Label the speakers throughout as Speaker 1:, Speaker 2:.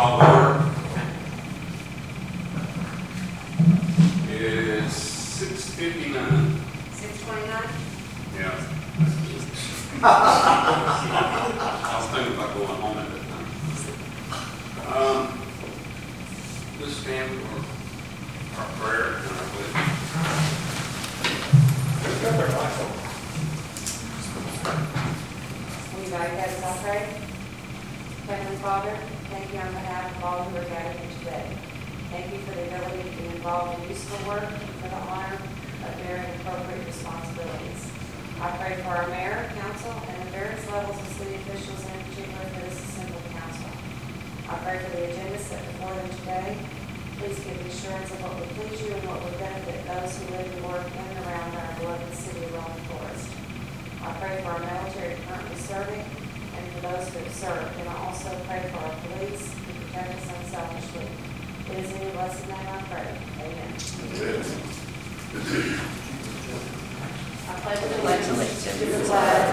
Speaker 1: Call to order. It is 6:59.
Speaker 2: 6:29?
Speaker 1: Yeah. I was thinking about going home at that time. Let's stand for our prayer and our pledge.
Speaker 2: Will you guys have us all pray? Heavenly Father, thank you on behalf of all who are gathered here today. Thank you for the ability to be involved in useful work and for the honor of bearing appropriate responsibilities. I pray for our mayor, council, and the various levels of city officials, and in particular for this assembled council. I pray for the agenda set before them today. Please give me assurance of what would please you and what would benefit those who live and work in and around our beloved city of Rolling Forest. I pray for our military currently serving and for those who have served, and I also pray for our police who protect us unselfishly. It is in your blessed name I pray. Amen. I pledge allegiance to the flag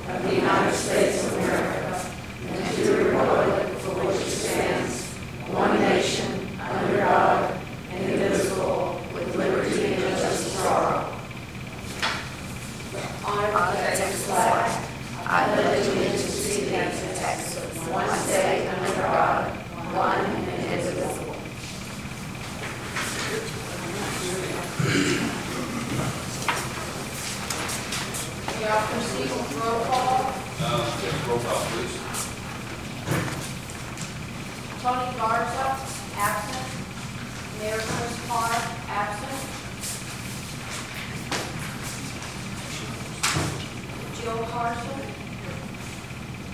Speaker 2: of the United States of America and to the republic for which it stands, one nation, under God, indivisible, with liberty and justice for all. Honor the Texas flag. I pledge allegiance to the Texas, one state under God, one and indivisible. Y'all proceed with roll call.
Speaker 1: Yes, roll call, please.
Speaker 2: Tony Garza, absent. Mayor Chris Clark, absent. Jill Carson.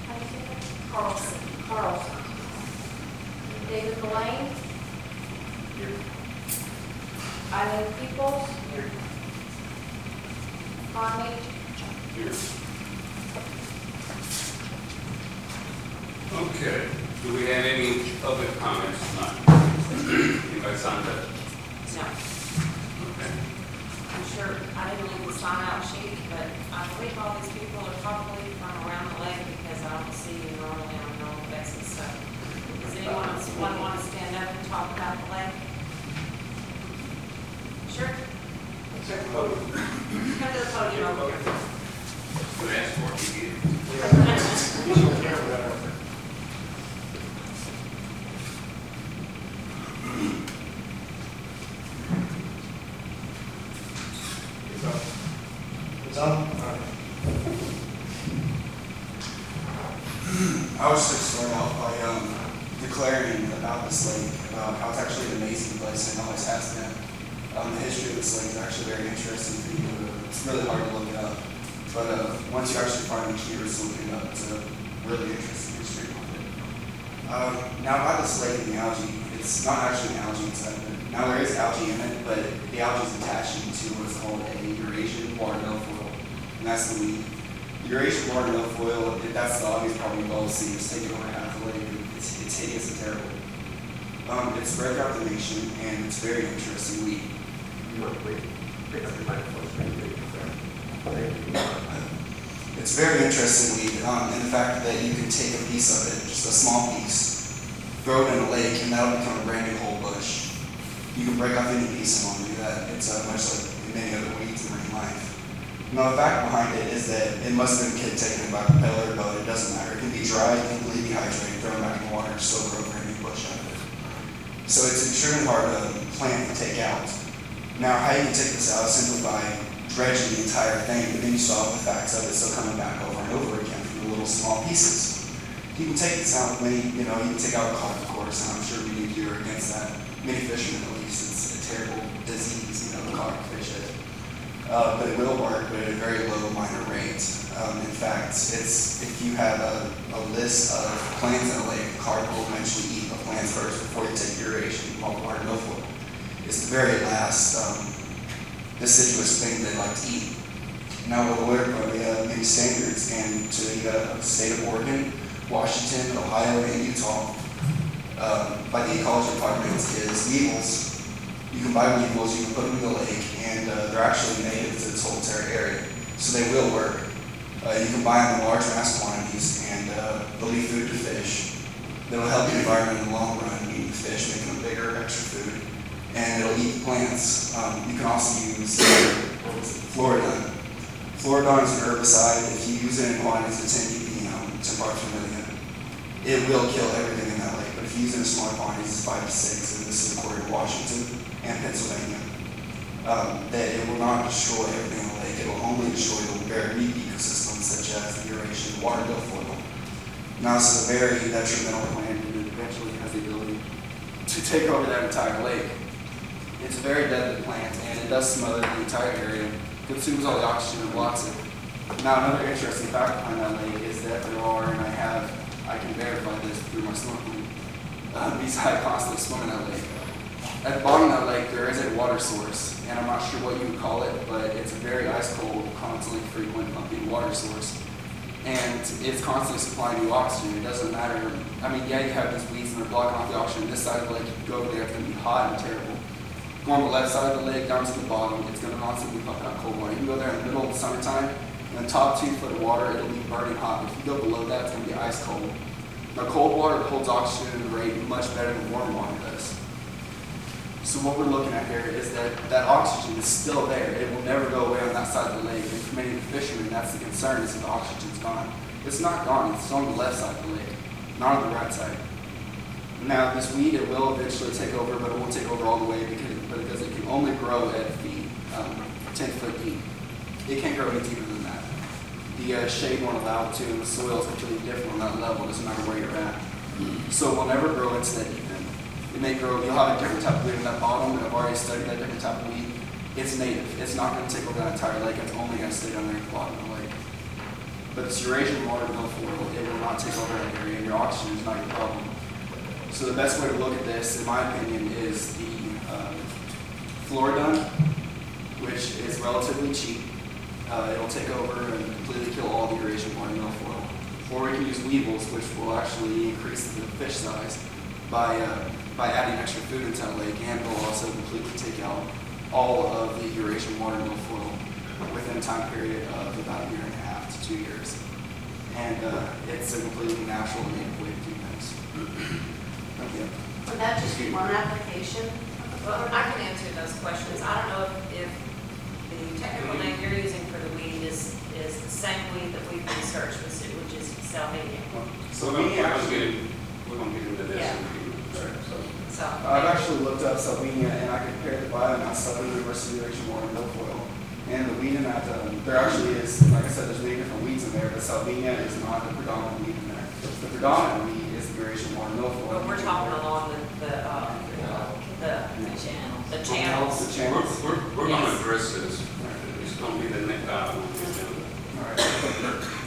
Speaker 2: How do you say that? Carlson. David Blaine.
Speaker 1: Here.
Speaker 2: Eileen Peoples.
Speaker 1: Here.
Speaker 2: Connie.
Speaker 1: Here. Okay. Do we have any public comments tonight? Anybody signed up?
Speaker 2: No.
Speaker 1: Okay.
Speaker 2: I'm sure, I didn't leave the sign out sheet, but I believe all these people are probably from around the lake because I don't see you normally on normal basis. So, does anyone want to stand up and talk about the lake? Sure. Come to the podium over here.
Speaker 1: Good ask for it, you get it.
Speaker 3: It's on. I was just start out by declaring about this lake, about how it's actually an amazing place and always has been. The history of this lake is actually very interesting for you. It's really hard to look it up, but once you actually find the keywords to look it up, it's a really interesting history on it. Now about this lake and the algae, it's not actually an algae inside of it. Now there is algae in it, but the algae is attaching to what's called a Eurasian water milfoil, and that's the weed. Eurasian water milfoil, that's the obvious problem you've all seen. It's taking over half the lake. It's hideous and terrible. It's spread throughout the nation, and it's very interesting weed. It's very interesting weed in the fact that you can take a piece of it, just a small piece, throw it in a lake, and that'll become a brand new whole bush. You can break off any piece and won't do that. It's much like many other weeds in marine life. Now, the fact behind it is that it must have been taken by a propeller, but it doesn't matter. It can be dried, completely dehydrated, thrown back in the water, and still grow a brand new bush out of it. So it's extremely hard to plant and take out. Now, how you can take this out is simply by dredging the entire thing, but then you still have the facts of it still coming back over and over again from the little small pieces. You can take this out with many, you can take out a carp, of course, and I'm sure many of you are against that. Many fishermen, at least, it's a terrible disease, the carp fish it. But it will work, but at a very low minor rate. In fact, if you have a list of plants in a lake, a carp will eventually eat the plants first before you take Eurasian water milfoil. It's the very last deciduous thing they like to eat. Now we're aware of many standards, and to the state of Oregon, Washington, Ohio, and Utah, by the ecology department, is weevils. You can buy weevils, you can put them in the lake, and they're actually native to this whole entire area, so they will work. You can buy them in large mass quantities, and they'll be food to fish. that'll help the environment in the long run, eating fish, making them bigger, extra food, and it'll eat plants. You can also use Floridon. Floridon is an herbicide. If you use it in quantities of 10 ppm, 10 parts per million, it will kill everything in that lake. But if you use it in smaller quantities, it's 5 to 6, and this is according to Washington and Pennsylvania, that it will not destroy everything in the lake. It will only destroy the very weak ecosystems such as the Eurasian water milfoil. Now, this is a very detrimental plant, and it eventually has the ability to take over that entire lake. It's a very deadly plant, and it does smother the entire area, consumes all the oxygen and blocks it. Now, another interesting fact behind that lake is that there are, and I can verify this through my snorkeling, because I constantly swim in that lake. At the bottom of that lake, there is a water source, and I'm not sure what you would call it, but it's a very ice cold, constantly frequent pumping water source. And it's constantly supplying you oxygen. It doesn't matter. I mean, yeah, you have these weeds and they're blocking off the oxygen. This side of the lake, you go over there, it's going to be hot and terrible. Go on the left side of the lake, down to the bottom, it's going to constantly be pumping out cold water. You can go there in the middle of the summertime, and the top 2 foot of water, it'll be burning hot. If you go below that, it's going to be ice cold. Now, cold water holds oxygen at a rate much better than warm water does. So what we're looking at here is that oxygen is still there. It will never go away on that side of the lake. And for many of the fishermen, that's the concern, is that the oxygen's gone. It's not gone, it's on the left side of the lake, not on the right side. Now, this weed, it will eventually take over, but it won't take over all the way because it can only grow at feet, 10 foot deep. It can't grow any deeper than that. The shade won't allow it to, and the soil is completely different on that level, it doesn't matter where you're at. So it will never grow into that deep end. It may grow, you'll have a different type of weed in that bottom, and I've already studied that different type of weed. It's native. It's not going to take over that entire lake, it's only going to stay down there at the bottom of the lake. But this Eurasian water milfoil, it will not take over that area, and your oxygen is not your problem. So the best way to look at this, in my opinion, is the Floridon, which is relatively cheap. It'll take over and completely kill all the Eurasian water milfoil. Or we can use weevils, which will actually increase the fish size by adding extra food into that lake, and will also completely take out all of the Eurasian water milfoil within a time period of about 1.5 to 2 years. And it's a completely natural and native way to do things. Thank you.
Speaker 2: Would that just be one application?
Speaker 4: Well, I can answer those questions. I don't know if the technical name you're using for the weed is the same weed that we've researched, which is salvia.
Speaker 3: So
Speaker 1: We're
Speaker 3: we
Speaker 1: gonna
Speaker 3: actually,
Speaker 1: get into this
Speaker 4: Yeah.
Speaker 1: in a few minutes.
Speaker 4: So
Speaker 3: I've actually looked up Salvinia, and I compared the biomass of the University of Eurasian water milfoil. And the weed in that, there actually is, like I said, there's many different weeds in there, but Salvinia is not the predominant weed in there. The predominant weed is the Eurasian water milfoil.
Speaker 4: but we're talking along the channels.
Speaker 3: The channels.
Speaker 1: We're going to address this. It's going to be the next item on the agenda.
Speaker 3: All right.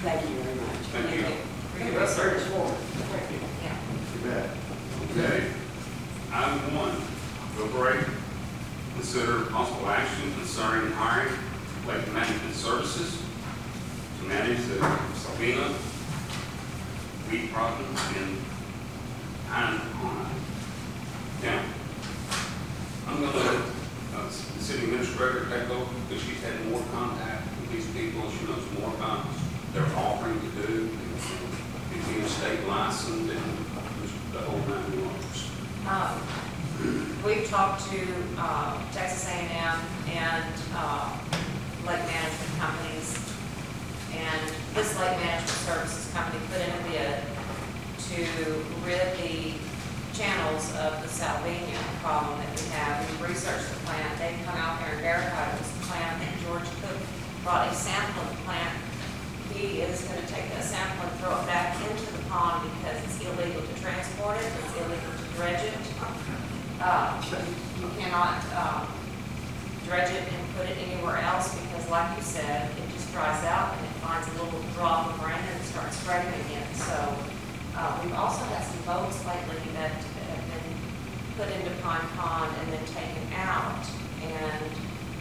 Speaker 5: Thank you very much.
Speaker 1: Thank you.
Speaker 4: For your research. Yeah.
Speaker 3: You bet.
Speaker 1: Okay. Item 1, deliberate, consider possible action concerning hiring lake management services to manage the Salvina weed problem in Pine Pond. Now, I'm going to let the city administrator take over because she's had more contact with these people. She knows more about what they're offering to do, and being state licensed and the whole 9 yards.
Speaker 4: We've talked to Texas A&M and lake management companies, and this lake management services company put in a bid to rid the channels of the salvinia problem that we have. We've researched the plant. They've come out here and verified it was the plant, and George Cook brought a sample of the plant. He is going to take that sample and throw it back into the pond because it's illegal to transport it, it's illegal to dredge it. You cannot dredge it and put it anywhere else because, like you said, it just dries out and it finds a little drop of rain and it starts spreading again. So we've also had some boats lately that have been put into Pine Pond and then taken out, and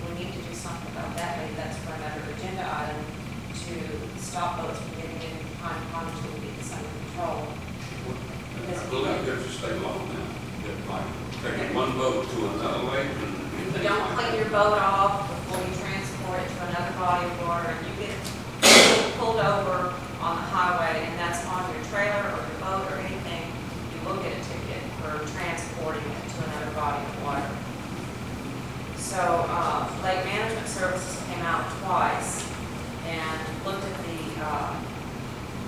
Speaker 4: we need to do something about that. Maybe that's for another agenda item, to stop boats from getting into Pine Pond until we get this under control.
Speaker 1: I believe there's a state law now that like taking one boat to another lake and.
Speaker 4: If you don't clean your boat off before you transport it to another body of water, and you get pulled over on the highway, and that's on your trailer or your boat or anything, you look at a ticket for transporting it to another body of water. So, Lake Management Services came out twice and looked at the,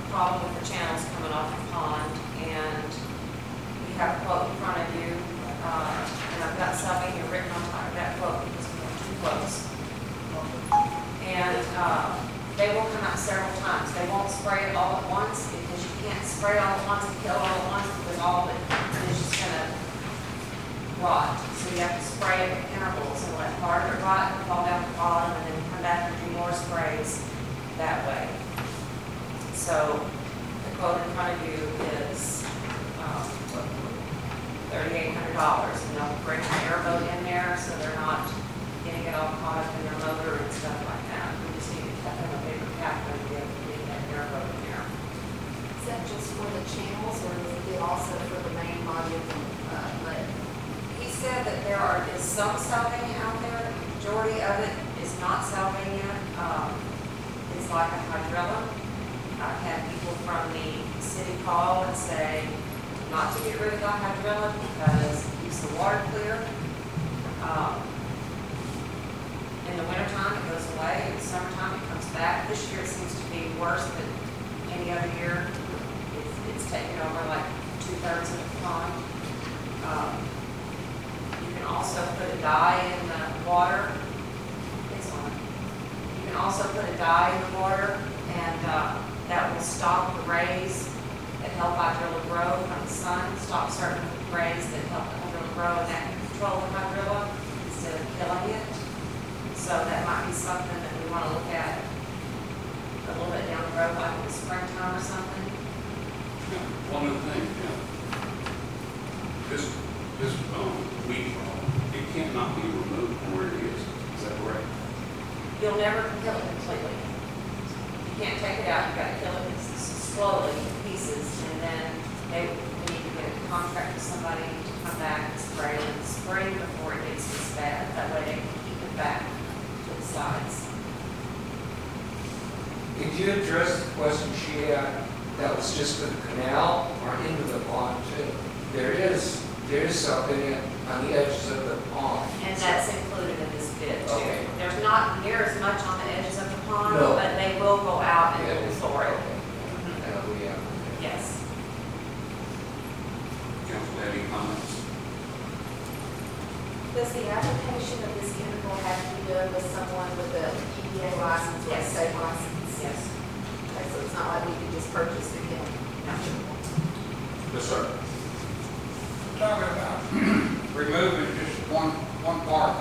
Speaker 4: problem with the channels coming off the pond, and we have a quote in front of you, and I've got Sylvania written on top of that quote because we have two quotes. And, they will come out several times. They won't spray it all at once because you can't spray it all at once and kill it all at once because all of it is just gonna rot. So you have to spray it at intervals and let part of it rot and fall down the bottom and then come back and do more sprays that way. So the quote in front of you is $3,800. And they'll bring an airboat in there so they're not getting it all caught up in their motor and stuff like that. We just need to cut them a bigger pathway to be able to get that airboat in there.
Speaker 6: Is that just for the channels, or is it also for the main body of the lake?
Speaker 4: He said that is some Sylvania out there. The majority of it is not Sylvania. It's like a hydrilla. I've had people from the city call and say not to get rid of the hydrilla because it keeps the water clear. In the wintertime, it goes away. In the summertime, it comes back. This year, it seems to be worse than any other year. It's taken over like 2/3 of the pond. You can also put a dye in the water. It's on. You can also put a dye in the water, and that will stop the rays that help hydrilla grow from the sun. Stop certain rays that help the hydrilla grow, and that can control the hydrilla instead of killing it. So that might be something that we want to look at a little bit down the road, like in the springtime or something.
Speaker 1: One other thing, this weed problem, it cannot be removed from where it is. Is that correct?
Speaker 4: You'll never kill it completely. You can't take it out, you've got to kill it slowly in pieces, and then we need to get a contract with somebody to come back and spray it in the spring before it gets this bad. That way they can keep it back to the sides.
Speaker 7: Did you address the question she had, that was just for the canal or into the pond too? There is something on the edges of the pond.
Speaker 4: And that's included in this bid too.
Speaker 7: Okay.
Speaker 4: There's not near as much on the edges of the pond,
Speaker 7: No.
Speaker 4: but they will go out and
Speaker 7: Yeah.
Speaker 4: restore it.
Speaker 7: Yeah.
Speaker 4: Yes.
Speaker 1: Council, have any comments?
Speaker 6: Does the application of this chemical have to be done with someone with a EPA license or a
Speaker 4: Yes.
Speaker 6: state license?
Speaker 4: Yes.
Speaker 6: Okay, so it's not like we can just purchase the chemical?
Speaker 1: Yes, sir.
Speaker 8: Talking about removing just one part,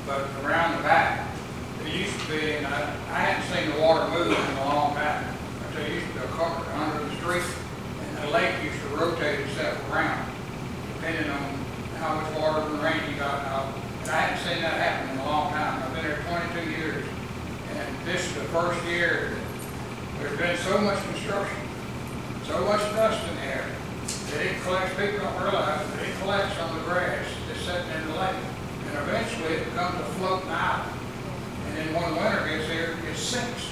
Speaker 8: but around the back, there used to be, and I hadn't seen the water move in a long time, but there used to be a culvert under the street, and the lake used to rotate itself around, depending on how much water and rain you got out. And I hadn't seen that happen in a long time. I've been there 22 years, and this is the first year that there's been so much construction, so much dust in the air, that it collects, people don't realize that it collects on the grass that's sitting in the lake. And eventually it becomes a floating island. And then when winter gets here, it sinks.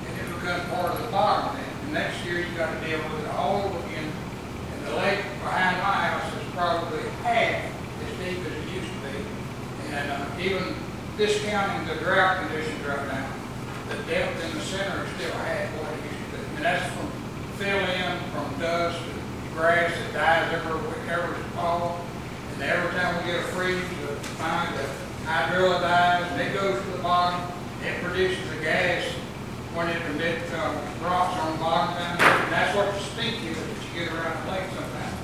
Speaker 8: And it becomes part of the bottom. And next year you've got to deal with it all over again. And the lake behind my house is probably half as deep as it used to be. And even discounting the drought conditions right now, the depth in the center is still half what it used to be. And that's from fill in, from dust, grass that dies every fall. And every time we get a freeze, we find the hydrilla dies, and it goes to the bottom. It produces a gas when it drops on the bottom down there. And that's what the stink is that you get around the lake sometimes.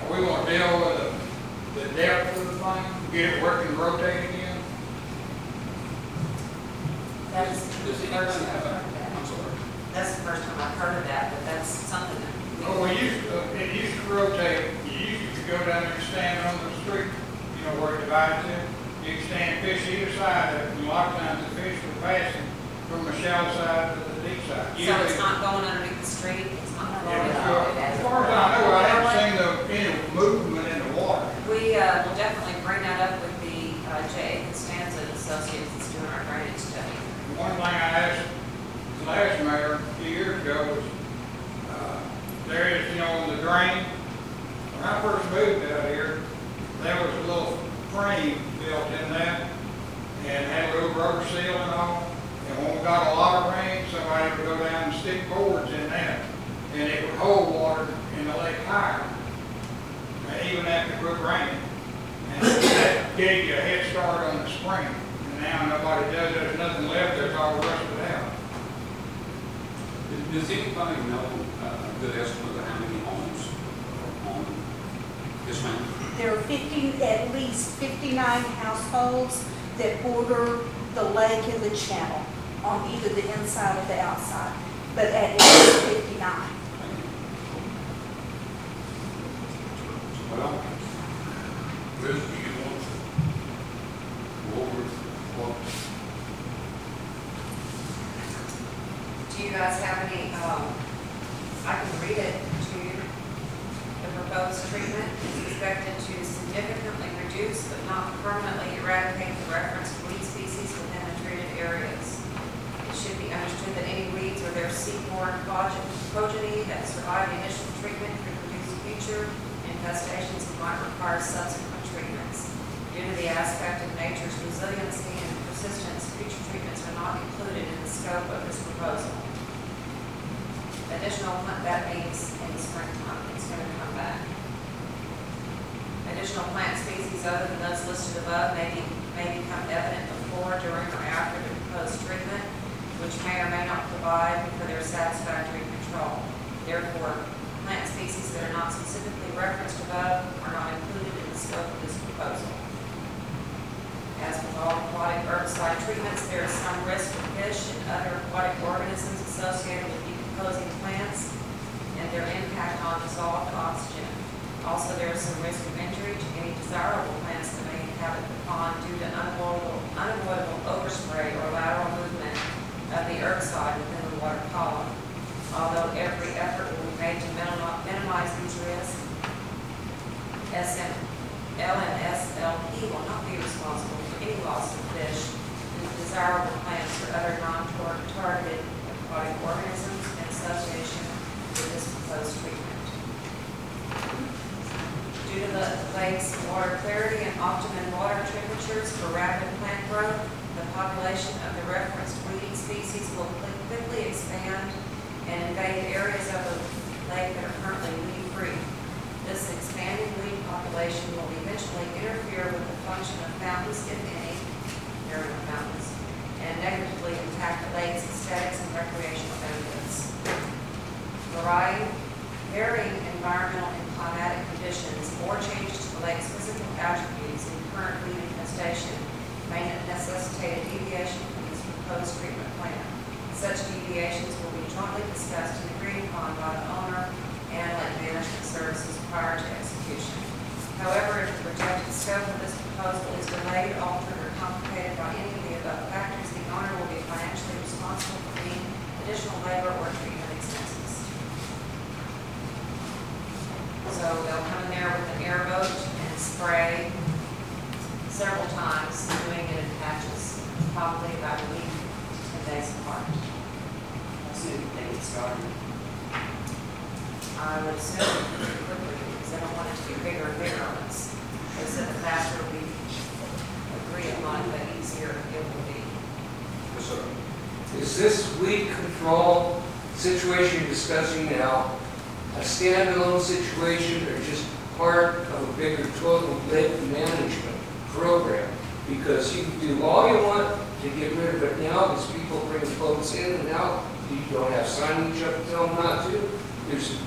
Speaker 8: We want to deal with the depth of the thing, get it working, rotating again.
Speaker 4: That's the
Speaker 1: Does
Speaker 4: first
Speaker 1: anybody
Speaker 4: time I've
Speaker 1: have
Speaker 4: heard of that.
Speaker 1: I'm sorry.
Speaker 4: That's the first time I've heard of that, but that's something that
Speaker 8: Oh, it used to rotate. You used to go down there and stand on the street, you know, where it divides in. You could stand and fish either side of it, and a lot of times the fish were passing from the shallow side to the deep side.
Speaker 4: So it's not going underneath the street, it's not
Speaker 8: Yeah,
Speaker 4: going.
Speaker 8: as far as I know, I haven't seen any movement in the water.
Speaker 4: We will definitely bring that up with the J. Costanza and Associates that's doing our drainage study.
Speaker 8: One thing I asked the last mayor a few years ago was, there is, you know, water in the lake higher, even after it quit raining. And that gave you a head start on the spring. And now nobody does, there's nothing left, there's all rusted out.
Speaker 1: Does anybody know a good estimate of how many homes are on this man?
Speaker 9: There are 50, at least 59 households that border the lake and the channel on either the inside or the outside, but at least 59.
Speaker 1: Well, Chris, do you want to go over what?
Speaker 4: Do you guys have any, I can read it to you. The proposed treatment is expected to significantly reduce but not permanently eradicate the referenced weed species within the treated areas. It should be understood that any weeds or their seed-borne progeny that survive the initial treatment could produce future infestations and might require subsequent treatments. Due to the aspect of nature's resiliency and persistence, future treatments are not included in the scope of this proposal. Additional, that means in the springtime, it's going to come back. Additional plant species other than those listed above may become evident before, during, or after the proposed treatment, which may or may not provide for their satisfactory control. Therefore, plant species that are not specifically referenced above are not included in the scope of this proposal. As with all aquatic herbicide treatments, there is some risk of fish and other aquatic organisms associated with decomposing plants and their impact on dissolved oxygen. Also, there is some risk of injury to any desirable plants that may inhabit the pond due to unavoidable overspray or lateral movement of the herbicide within the water column. Although every effort will be made to minimize these risks, LNSLP will not be responsible for any loss of fish, desirable plants, or other non-targeted aquatic organisms in association with this proposed treatment. Due to the lake's water clarity and optimum water temperatures for rapid plant growth, the population of the referenced weed species will quickly expand and invade areas of the lake that are currently weed-free. This expanding weed population will eventually interfere with the function of fountains, if any, there are no fountains, and negatively impact the lake's aesthetics and recreational benefits. Varying environmental and climatic conditions or changes to the lake's physical attributes in current weed infestation may necessitate a deviation from this proposed treatment plan. Such deviations will be jointly discussed and agreed upon by the owner and lake management services prior to execution. However, if the projected scope of this proposal is delayed, altered, or complicated by any of the above factors, the owner will be financially responsible for any additional labor or treatment expenses. So they'll come in there with an air boat and spray several times, doing it in patches, probably about a week, 10 days apart.
Speaker 5: As soon as they get started.
Speaker 4: I would assume pretty quickly, because I don't want it to get bigger and bigger on us. They said the faster we agree upon it, the easier it will be.
Speaker 1: Yes, sir.
Speaker 7: Is this weed control situation you're discussing now a standalone situation or just part of a bigger total lake management program? Because you can do all you want to get rid of it now, because people bring boats in, and now you don't have signage up to tell them not to. There's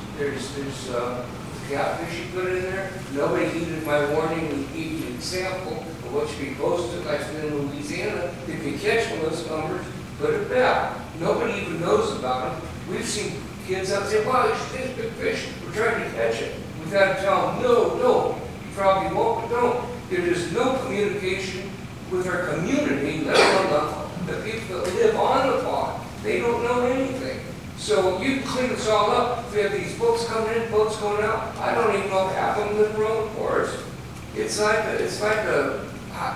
Speaker 7: catfish you put in there. Nobody heeded my warning and gave you an example of what should be posted, like in Louisiana. If you catch one of those numbers, put it back. Nobody even knows about it. We've seen kids out say, wow, there's big fish. We're trying to catch it. We've got to tell them, no, you probably won't, but don't. There is no communication with our community, let alone the people that live on the pond. They don't know anything. So you clean us all up. We have these boats coming in, boats going out. I don't even know if half of them live around the forest. It's like a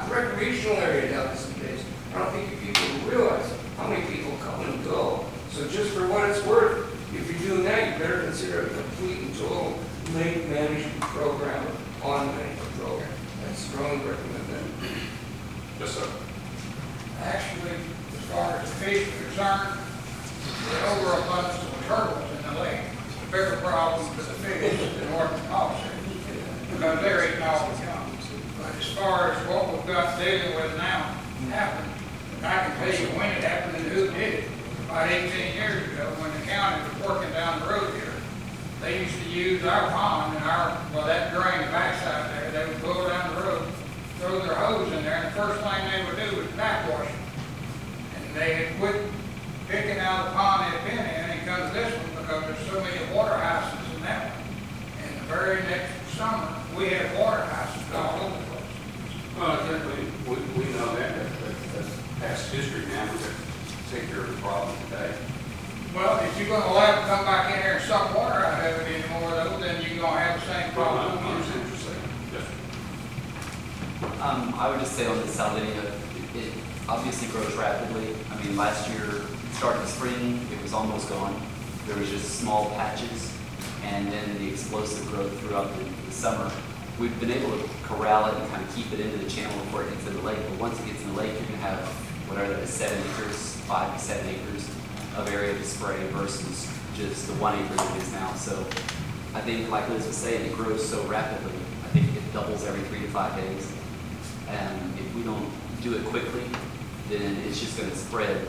Speaker 7: recreational area down these days. I don't think people realize how many people come and go. So just for what it's worth, if you're doing that, you better consider it a complete and total lake management program or pond management program. I strongly recommend that.
Speaker 1: Yes, sir.
Speaker 8: Actually, as far as the fish are concerned, the overabundance of turtles in the lake is a bigger problem with the fish in North Austin, because they're eating all the young. But as far as what we've got dealing with now happened, I can tell you when it happened and who did it. About 18 years ago, when the county was working down the road here, they used to use our pond and that drain, the backside there, they would go down the road, throw their hose in there, and the first thing they would do was backwash it. And they had quit picking out the pond they'd been in and come to this one because there's so many water houses in that one. And the very next summer, we had water houses all over the place.
Speaker 1: Well, I think we know that's past history now, we have to take care of the problem today.
Speaker 8: Well, if you're gonna let them come back in here and suck water out of it anymore though, then you're gonna have the same
Speaker 1: Well, I
Speaker 8: problem.
Speaker 1: understand what you're saying. Yes.
Speaker 10: I would just say on the Salvinia, it obviously grows rapidly. I mean, last year, starting spring, it was almost gone. There was just small patches, and then the explosive growth throughout the summer. We've been able to corral it and kind of keep it into the channel before it gets in the lake. But once it gets in the lake, you can have whatever that is, 7 acres, 5 to 7 acres of area to spray versus just the 1 acre that it is now. So I think, like Liz was saying, it grows so rapidly. I think it doubles every 3 to 5 days. And if we don't do it quickly, then it's just going to spread.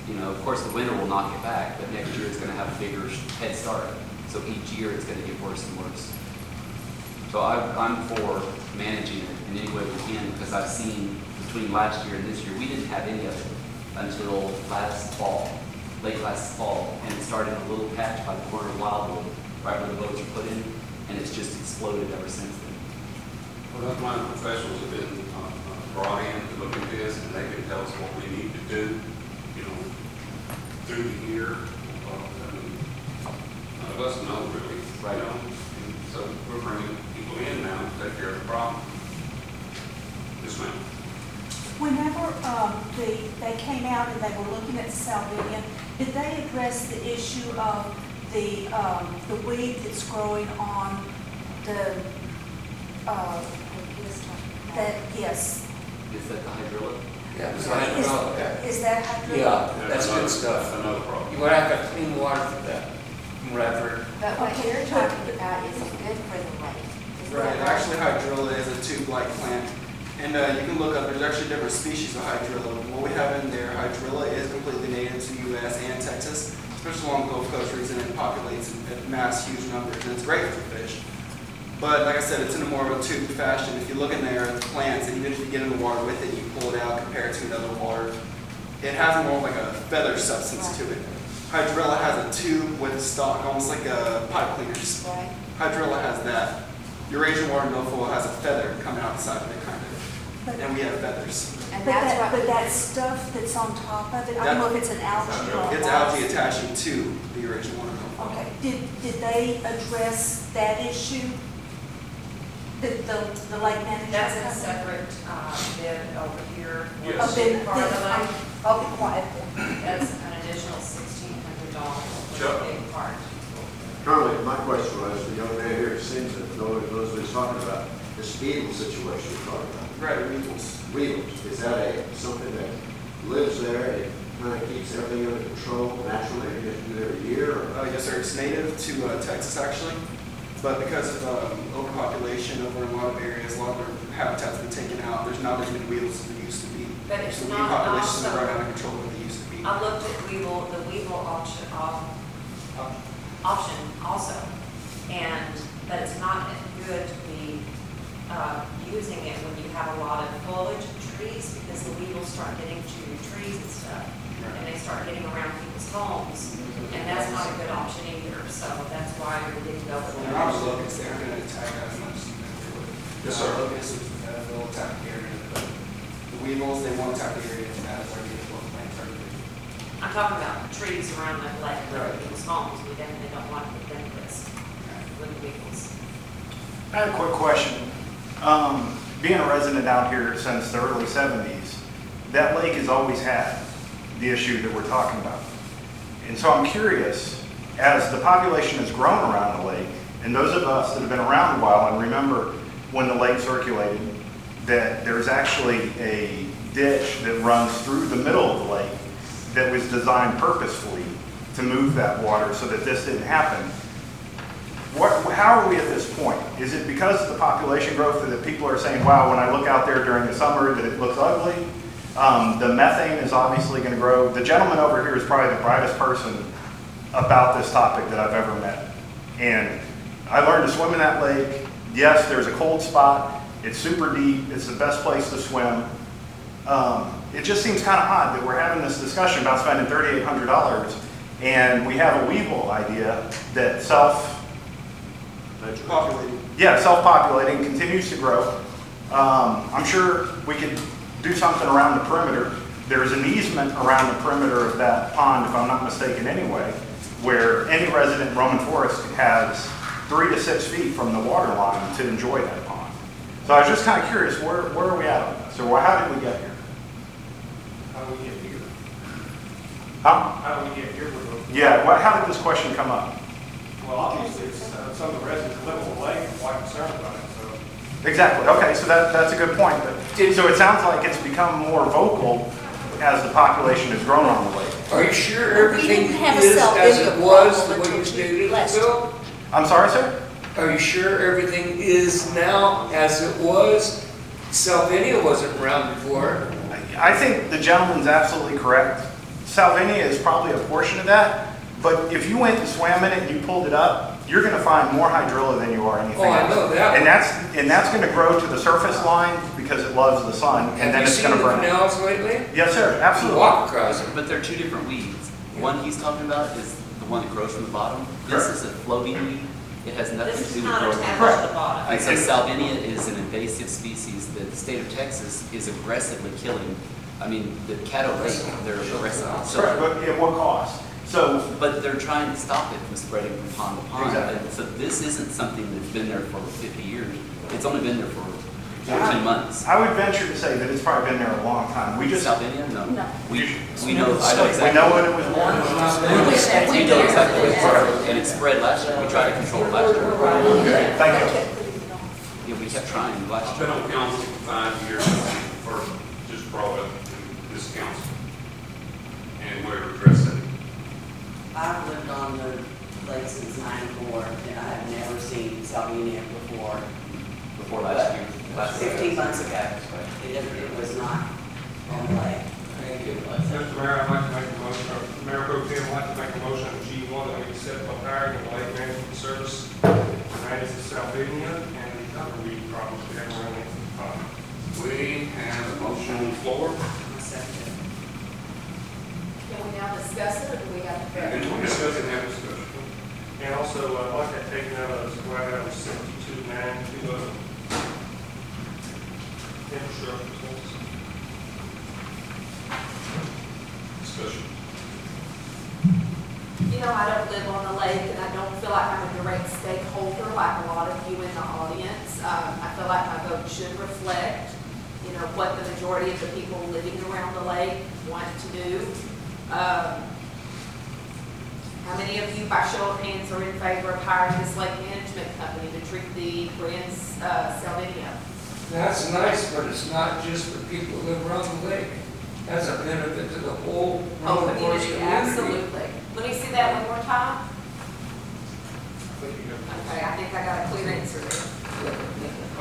Speaker 10: You know, of course, the winter will knock it back, but next year it's going to have a bigger head start. So each year it's going to get worse and worse. So I'm for managing it in any way we can, because I've seen between last year and this year, we didn't have any of it until late last fall, and it started in a little patch by the corner of Wildwood, right where the boats are put in, and it's just exploded ever since then.
Speaker 1: Well, that's why the professionals have been brought in to look at this, and they can tell us what we need to do, you know, through the year. None of us know really,
Speaker 10: Right.
Speaker 1: you know, and so we're bringing people in now to take care of the problem. Yes, ma'am.
Speaker 9: Whenever they came out and they were looking at Salvinia, did they address the issue of the weed that's growing on the, yes,
Speaker 10: Is that the hydrilla?
Speaker 7: Yeah, it's not hydrilla, yeah.
Speaker 9: is that hydrilla?
Speaker 7: Yeah, that's
Speaker 1: another-
Speaker 7: good stuff.
Speaker 1: That's another problem.
Speaker 7: You want to have clean water for that, from what I've heard.
Speaker 2: But what
Speaker 9: Okay.
Speaker 2: you're talking about isn't good for the lake. Is that
Speaker 3: Right, actually hydrilla is a tube-like plant. And you can look up, there's actually different species of hydrilla. What we have in there, hydrilla is completely native to the U.S. and Texas, especially along the Gulf Coast region, and it populates in mass, huge numbers, and it's great for fish. But like I said, it's in a more of a tube fashion. If you look in there at the plants, and even if you get in the water with it, you pull it out compared to another water, it has more of like a feather substance to it. Hydrilla has a tube with a stalk, almost like a pipe cleaners.
Speaker 2: right?
Speaker 3: Hydrilla has that. Eurasian water milfoil has a feather coming out the side of it, kind of. And we have feathers.
Speaker 2: And
Speaker 9: But
Speaker 2: that's
Speaker 9: that,
Speaker 2: what.
Speaker 9: but that stuff that's on top of it, I don't know if it's an algae or
Speaker 3: It's
Speaker 9: what.
Speaker 3: algae attaching to the Eurasian water milfoil.
Speaker 9: Okay, did they address that issue? The lake management?
Speaker 4: That's a
Speaker 9: company?
Speaker 4: separate bid over here. for
Speaker 1: Yes.
Speaker 4: the big part of the lake.
Speaker 9: I'll be quiet.
Speaker 4: That's an additional $1,600 for
Speaker 1: Sure.
Speaker 4: the big part.
Speaker 11: Currently, my question was, the young man here seems to know what he's talking about, this evil situation you're talking about.
Speaker 3: Right, weevils.
Speaker 11: Weevils, is that something that lives there and kind of keeps everything under control naturally, you have to do it every year? Or?
Speaker 3: Yes, sir. It's native to Texas, actually. But because of overpopulation over in a lot of areas, a lot of their habitats have been taken out. There's not as many weevils as there used to be.
Speaker 4: But it's
Speaker 3: So the
Speaker 4: not
Speaker 3: populations
Speaker 4: also-
Speaker 3: are right out of control than they used to be.
Speaker 4: I looked at the weevil option also, but it's not good to be using it when you have a lot of foliage and trees, because the weevils start getting to your trees and stuff, and they start getting around people's homes, and that's not a good option either, so that's why we didn't go with
Speaker 3: When I was
Speaker 4: that.
Speaker 3: locusts, they're going to attack as much as they would.
Speaker 1: Yes, sir.
Speaker 3: Locusts, they'll attack the area. But the weevils, they won't attack the area as bad as our native plants are.
Speaker 4: I'm talking about trees around the lake,
Speaker 3: Right.
Speaker 4: people's homes, we definitely don't want to put them at risk with the weevils.
Speaker 12: I have a quick question. Being a resident out here since the early 70s, that lake has always had the issue that we're talking about. And so I'm curious, as the population has grown around the lake, and those of us that have been around a while and remember when the lake circulated, that there's actually a ditch that runs through the middle of the lake that was designed purposefully to move that water so that this didn't happen. how are we at this point? Is it because of the population growth that people are saying, wow, when I look out there during the summer that it looks ugly? The methane is obviously going to grow. The gentleman over here is probably the brightest person about this topic that I've ever met. And I learned to swim in that lake. Yes, there's a cold spot. It's super deep. It's the best place to swim. It just seems kind of odd that we're having this discussion about spending $3,800 and we have a Weevil idea that self-populating continues to grow. I'm sure we could do something around the perimeter. There's an easement around the perimeter of that pond, if I'm not mistaken anyway, where any resident in Roman Forest has 3 to 6 feet from the water line to enjoy that pond. So I was just kind of curious, where are we at on this? Or how did we get here?
Speaker 8: How do we get here?
Speaker 12: Huh?
Speaker 8: How do we get here with those?
Speaker 12: Yeah, how did this question come up?
Speaker 8: Well, obviously, it's, some of the residents live on the lake are quite concerned about it, so.
Speaker 12: Exactly. Okay, so that's a good point. So it sounds like it's become more vocal as the population has grown on the lake.
Speaker 7: Are you sure everything
Speaker 9: didn't have a
Speaker 7: is as
Speaker 9: Salvinia
Speaker 7: it was, the
Speaker 9: problem
Speaker 7: way you
Speaker 9: until
Speaker 7: stated it,
Speaker 9: last
Speaker 7: Bill?
Speaker 12: I'm sorry, sir?
Speaker 7: Are you sure everything is now as it was? Salvinia wasn't around before.
Speaker 12: I think the gentleman's absolutely correct. Salvinia is probably a portion of that, but if you went and swam in it and you pulled it up, you're going to find more hydrilla than you are anything
Speaker 7: Oh, I
Speaker 12: else.
Speaker 7: know that.
Speaker 12: And that's going to grow to the surface line because it loves the sun, and then it's going to burn.
Speaker 7: Have you seen the canals lately?
Speaker 12: Yes, sir.
Speaker 7: You
Speaker 12: Absolutely.
Speaker 7: walk across them.
Speaker 10: But they're two different weeds. One he's talking about is the one that grows from the bottom. This is a floating weed. It has nothing
Speaker 4: This
Speaker 10: to
Speaker 4: is
Speaker 10: do with
Speaker 4: not
Speaker 10: growing.
Speaker 4: attached to the bottom.
Speaker 10: And so Salvinia is an invasive species that the state of Texas is aggressively killing. I mean, the Caddo Lake, they're aggressive.
Speaker 12: Correct,
Speaker 10: So,
Speaker 12: but at what cost? So,
Speaker 10: but they're trying to stop it from spreading from pond to pond.
Speaker 12: Exactly.
Speaker 10: And so this isn't something that's been there for 50 years. It's only been there for 14 months.
Speaker 12: I would venture to say that it's probably been there a long time. We just,
Speaker 10: Salvinia? No.
Speaker 9: No.
Speaker 10: We know, I know
Speaker 12: we
Speaker 10: exactly.
Speaker 12: know when it was born.
Speaker 10: We know exactly what it's for, and it spread last year. We tried to control it last year.
Speaker 12: Okay, thank you.
Speaker 10: Yeah, we kept trying last
Speaker 1: I've
Speaker 10: year.
Speaker 1: been on council for 5 years, for just brought up in this council. And we're addressing it.
Speaker 5: I've lived on the lake since '94, and I have never seen Salvinia before.
Speaker 10: Before last year.
Speaker 5: 15 months ago. It was not on the lake.
Speaker 7: Thank you.
Speaker 8: Mr. Mayor, I'd like to make a motion, or Mayor Pro Tem, I'd like to make a motion on G1 that we accept the hiring of the lake management service to manage the Salvinia and the other weed problems we have around the pond.
Speaker 1: We have a motion on the floor.
Speaker 6: Can we now discuss it, or do we have to
Speaker 1: And
Speaker 6: vote?
Speaker 1: we'll discuss it and have discussion.
Speaker 8: And also, I'd like that taken out of, right out of 72.9 to, infrastructure expenses.
Speaker 1: Discussion.
Speaker 6: You know, I don't live on the lake, and I don't feel like I'm a direct stakeholder like a lot of you in the audience. I feel like my vote should reflect, you know, what the majority of the people living around the lake want to do. How many of you, by show of hands, are in favor of hiring this lake management company to treat the Grand Salvinia?
Speaker 7: That's nice, but it's not just for people who live around the lake. That's a benefit to the whole
Speaker 6: Oh,
Speaker 7: Roman Forest
Speaker 6: community,
Speaker 7: community.
Speaker 6: absolutely. Let me see that one more time.
Speaker 8: I think you have-
Speaker 6: Okay, I think I got a clear answer there.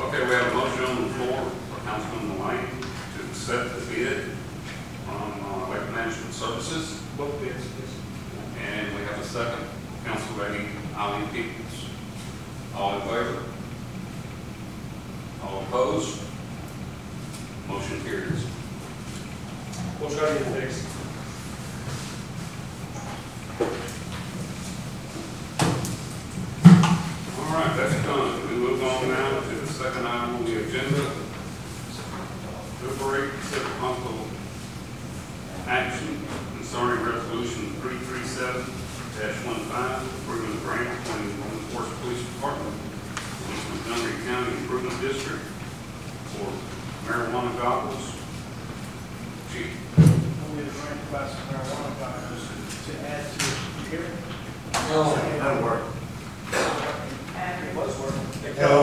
Speaker 1: Okay, we have a motion on the floor for Councilman Lane to accept the bid on lake management services.
Speaker 8: Both bids, please.
Speaker 1: And we have a second, Council Lady Eileen Peoples. All in favor? All opposed? Motion carries.
Speaker 8: We'll try to get it fixed.
Speaker 1: All right, that's done. We move on now to the second item on the agenda. Deliberate, consider possible action concerning resolution 337-15, approving the grant between the Roman Forest Police Department and East Montgomery County Improvement District for marijuana goggles. Chief.
Speaker 8: We have a grant class of marijuana goggles to add to the here.
Speaker 7: No,
Speaker 11: That'll work.
Speaker 8: It was working.
Speaker 13: Hello.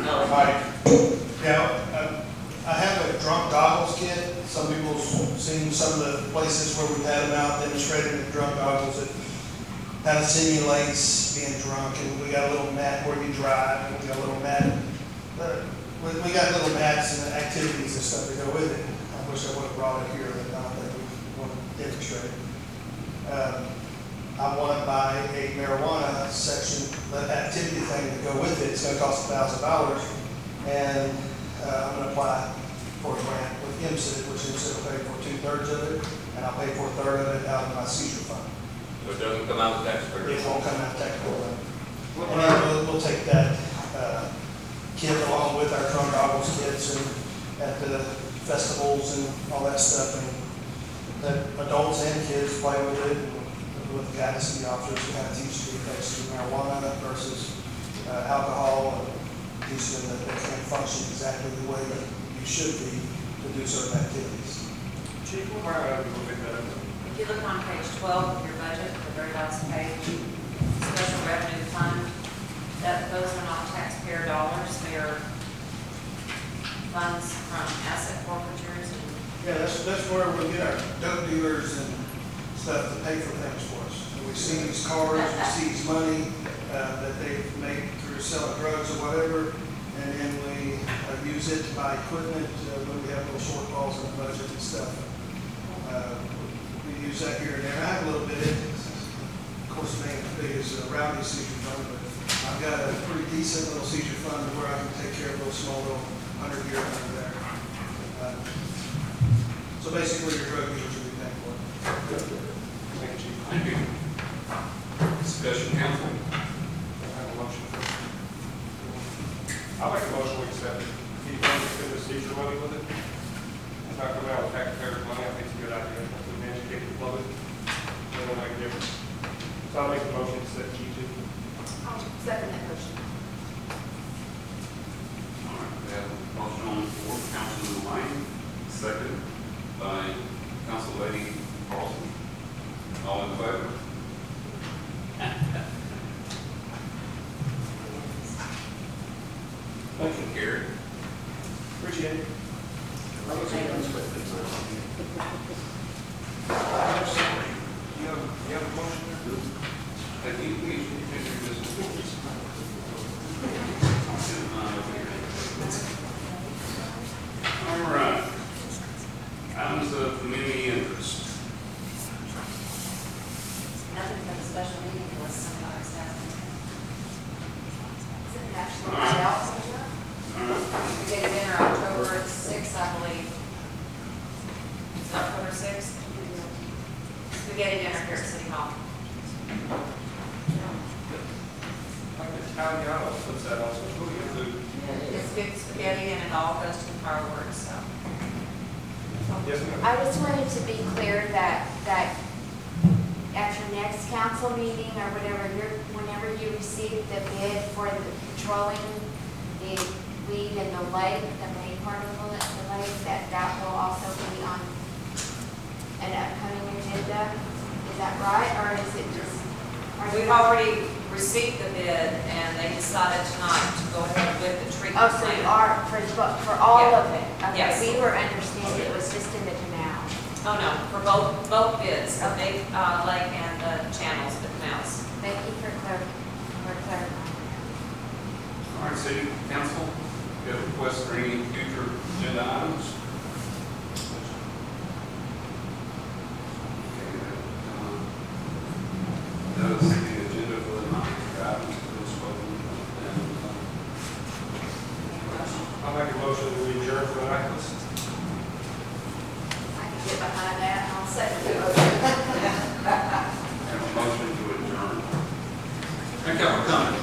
Speaker 8: No.
Speaker 13: Mike, yeah, I have a drunk goggles kit. Some people's seen some of the places where we've had them out demonstrating the drunk goggles. how to simulates being drunk, and we got a little mat where you drive, and we got a little mat, we got little mats and activities and stuff that go with it. I wish I would have brought it here, but I don't think we want to demonstrate it. I want to buy a marijuana section, the activity thing to go with it. It's going to cost $1,000, and I'm going to apply for a grant with MSID, which MSID will pay for 2/3 of it, and I'll pay for 1/3 of it out of my seizure fund.
Speaker 1: So it doesn't come out of taxpayers?
Speaker 13: It won't come out of taxable money. And then we'll take that kit along with our Drunk Goggles kits and at the festivals and all that stuff, and that adults and kids play with it, and with the guidance of the officers to kind of teach the effects of marijuana versus alcohol, and teach them that they can't function exactly the way that you should be to do certain activities.
Speaker 8: Chief, we'll hire out a little bit better.
Speaker 4: If you look on page 12 of your budget, the very last page, special revenue fund, those are not taxpayer dollars, they are funds from asset forfeitures and
Speaker 13: Yeah, that's where we get our dope dealers and stuff to pay for things for us. And we seize cars, we seize money that they make through selling drugs or whatever, and then we use it to buy equipment when we have little shortfalls in the budget and stuff. We use that here and there. I have a little bit, of course, it ain't as big as a rowdy seizure fund, but I've got a pretty decent little seizure fund where I can take care of those small little 100-year under there. So basically, your drug dealers will be paying for it.
Speaker 8: Thank you, Chief.
Speaker 1: Thank you. Discussion, council?
Speaker 8: I have a motion. I'll make a motion we accept it. He wants to the seizure money with it. It's not coming out of taxpayers' money. I think it's a good idea. To educate the public, it will make a difference. So I'll make the motion to accept G2.
Speaker 6: I'll second that motion.
Speaker 1: All right, we have a motion on the floor, Councilman Lane, second by Council Lady Carlson. All in favor? Motion carried.
Speaker 8: Appreciate it. You have a motion there?
Speaker 1: Have you, please, introduce this before this? All right. Items of community interest.
Speaker 4: nothing for the special meeting unless somebody's asking.
Speaker 6: Is it national
Speaker 1: All right.
Speaker 6: sales?
Speaker 1: All right.
Speaker 4: We get dinner October 6th, I believe. Is it October 6th? Spaghetti dinner here at City Hall.
Speaker 8: Like the town y'all puts that on social media too.
Speaker 4: It's good spaghetti and it all goes to the fireworks, so.
Speaker 8: Yes, ma'am.
Speaker 2: I just wanted to be clear that at your next council meeting or whatever, whenever you receive the bid for the patrolling the weed in the lake, the main part of the lake, that will also be on an upcoming agenda. Is that right, or is it just?
Speaker 4: We've already received the bid and they decided tonight to go ahead with the treatment
Speaker 2: Oh, so you
Speaker 4: plant.
Speaker 2: are, for all
Speaker 4: Yeah.
Speaker 2: of it? Okay,
Speaker 4: Yes.
Speaker 2: we were understanding it was just in the canal.
Speaker 4: Oh, no, for both bids, the big lake and the channels, the canals.
Speaker 2: Thank you for clarifying.
Speaker 1: All right, City Council, you have requests for any future agenda items? Okay, that is the agenda for the night, items that were spoken.
Speaker 8: I'll make a motion to adjourn for the night.
Speaker 6: I can get behind that, and I'll second it.
Speaker 1: Have a motion to adjourn. Thank you for coming.